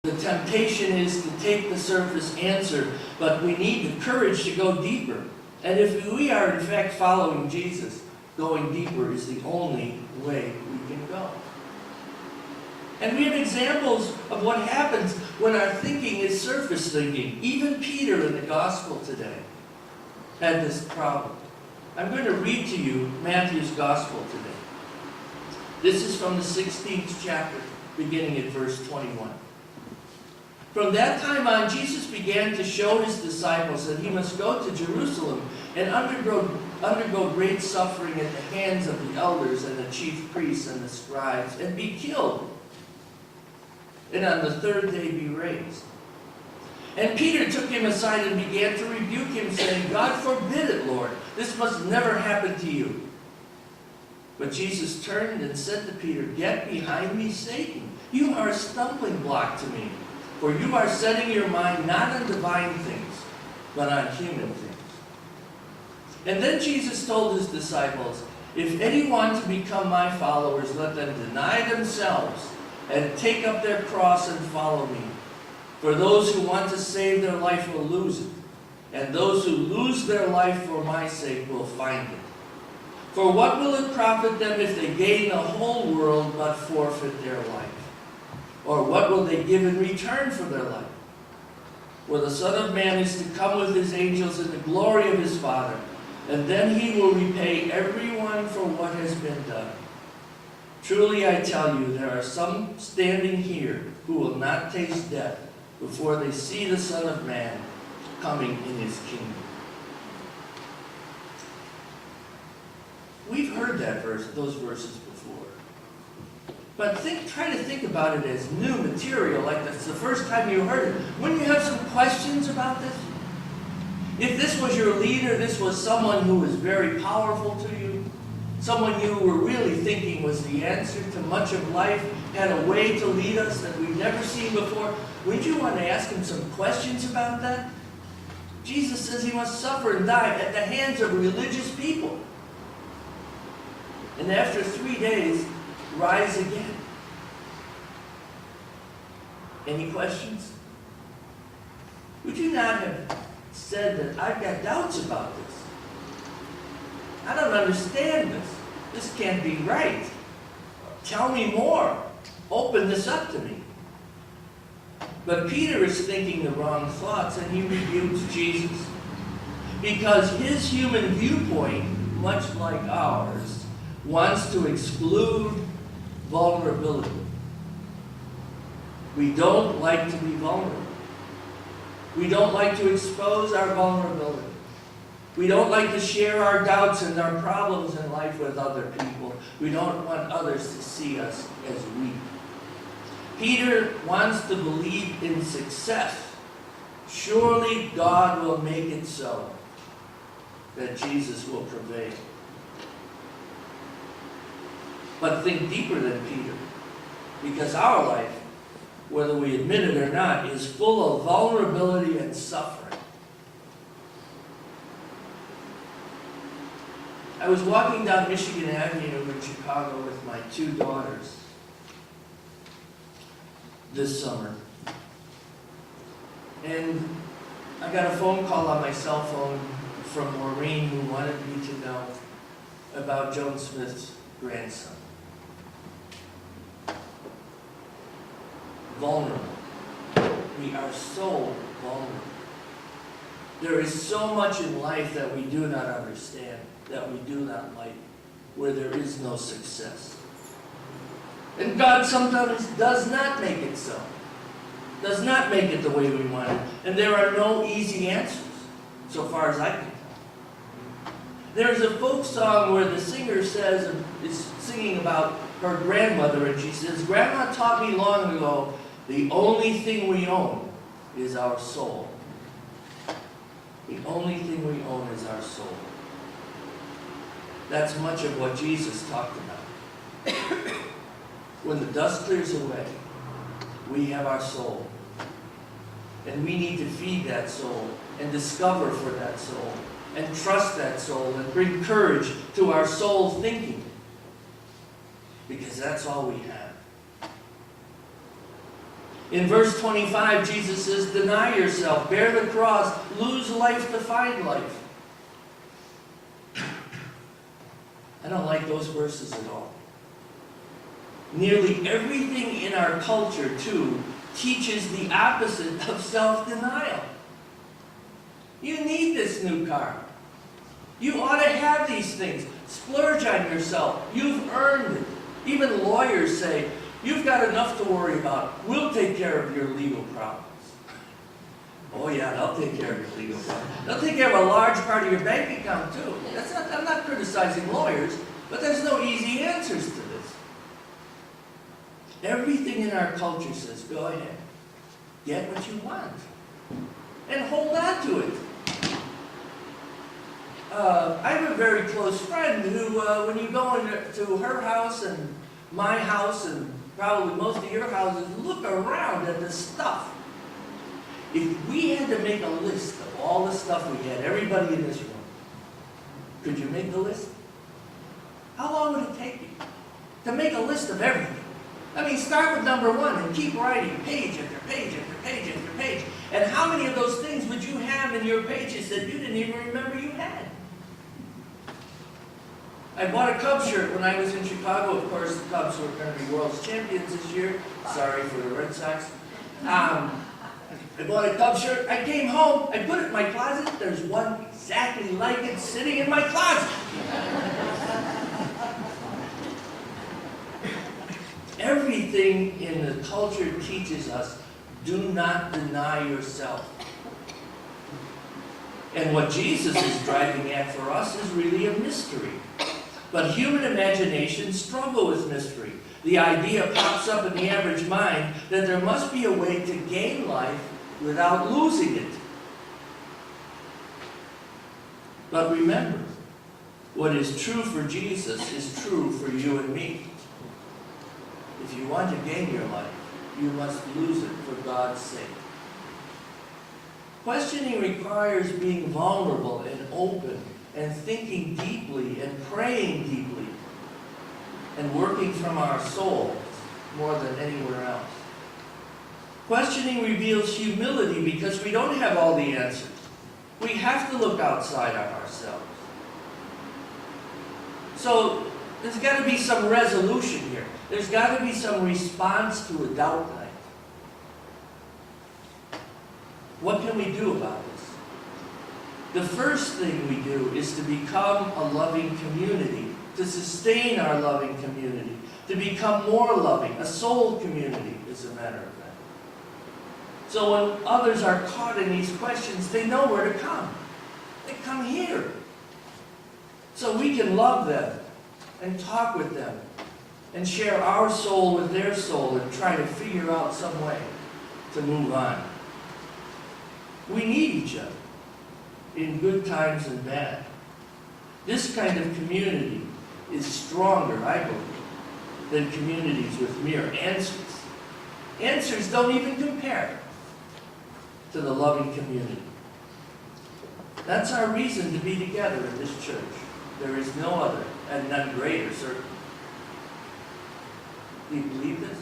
The temptation is to take the surface answer, but we need the courage to go deeper. And if we are in fact following Jesus, going deeper is the only way we can go. And we have examples of what happens when our thinking is surface thinking. Even Peter in the gospel today had this problem. I'm going to read to you Matthew's gospel today. This is from the 16th chapter, beginning at verse 21. From that time on, Jesus began to show his disciples that he must go to Jerusalem and undergo great suffering at the hands of the elders and the chief priests and the scribes, and be killed, and on the third day be raised. And Peter took him aside and began to rebuke him, saying, God forbid it, Lord. This must never happen to you. But Jesus turned and said to Peter, Get behind me, Satan. You are a stumbling block to me, for you are setting your mind not on divine things, but on human things. And then Jesus told his disciples, If any want to become my followers, let them deny themselves and take up their cross and follow me. For those who want to save their life will lose it, and those who lose their life for my sake will find it. For what will it profit them if they gain the whole world but forfeit their life? Or what will they give in return for their life? For the Son of Man is to come with his angels in the glory of his Father, and then he will repay everyone for what has been done. Truly I tell you, there are some standing here who will not taste death before they see the Son of Man coming in his kingdom. We've heard those verses before. But try to think about it as new material, like that's the first time you heard it. Wouldn't you have some questions about this? If this was your leader, this was someone who was very powerful to you, someone you were really thinking was the answer to much of life, had a way to lead us that we've never seen before, wouldn't you want to ask him some questions about that? Jesus says he must suffer and die at the hands of religious people. And after 3 days, rise again. Any questions? Would you not have said that I've got doubts about this? I don't understand this. This can't be right. Tell me more. Open this up to me. But Peter is thinking the wrong thoughts, and he rebukes Jesus. Because his human viewpoint, much like ours, wants to exclude vulnerability. We don't like to be vulnerable. We don't like to expose our vulnerability. We don't like to share our doubts and our problems in life with other people. We don't want others to see us as weak. Peter wants to believe in success. Surely God will make it so that Jesus will prevail. But think deeper than Peter, because our life, whether we admit it or not, is full of vulnerability and suffering. I was walking down Michigan Avenue in Chicago with my 2 daughters this summer. And I got a phone call on my cell phone from Maureen, who wanted me to know about Joan Smith's grandson. Vulnerable. We are so vulnerable. There is so much in life that we do not understand, that we do not like, where there is no success. And God sometimes does not make it so. Does not make it the way we want it. And there are no easy answers, so far as I can tell. There's a folk song where the singer says, is singing about her grandmother, and she says, Grandma taught me long ago, the only thing we own is our soul. The only thing we own is our soul. That's much of what Jesus talked about. When the dust clears away, we have our soul. And we need to feed that soul and discover for that soul and trust that soul and bring courage to our soul thinking. Because that's all we have. In verse 25, Jesus says, deny yourself, bear the cross, lose life to find life. I don't like those verses at all. Nearly everything in our culture, too, teaches the opposite of self-denial. You need this new car. You ought to have these things. Splurge on yourself. You've earned it. Even lawyers say, you've got enough to worry about. We'll take care of your legal problems. Oh yeah, they'll take care of your legal problems. They'll take care of a large part of your bank account too. I'm not criticizing lawyers, but there's no easy answers to this. Everything in our culture says, go ahead. Get what you want. And hold on to it. I have a very close friend who, when you go into her house and my house and probably most of your houses, look around at the stuff. If we had to make a list of all the stuff we had, everybody in this room, could you make the list? How long would it take you to make a list of everything? I mean, start with number one and keep writing page after page after page after page. And how many of those things would you have in your pages that you didn't even remember you had? I bought a Cubs shirt when I was in Chicago. Of course, the Cubs were going to be world champions this year. Sorry for the Red Sox. I bought a Cubs shirt. I came home. I put it in my closet. There's one exactly like it sitting in my closet. Everything in the culture teaches us, do not deny yourself. And what Jesus is driving at for us is really a mystery. But human imaginations struggle with mystery. The idea pops up in the average mind that there must be a way to gain life without losing it. But remember, what is true for Jesus is true for you and me. If you want to gain your life, you must lose it for God's sake. Questioning requires being vulnerable and open and thinking deeply and praying deeply and working from our souls more than anywhere else. Questioning reveals humility because we don't have all the answers. We have to look outside of ourselves. So there's got to be some resolution here. There's got to be some response to a doubt night. What can we do about this? The first thing we do is to become a loving community, to sustain our loving community, to become more loving, a soul community, as a matter of fact. So when others are caught in these questions, they know where to come. They come here. So we can love them and talk with them and share our soul with their soul and try to figure out some way to move on. We need each other in good times and bad. This kind of community is stronger, I believe, than communities with mere answers. Answers don't even compare to the loving community. That's our reason to be together in this church. There is no other, and none greater, certainly. Do you believe this?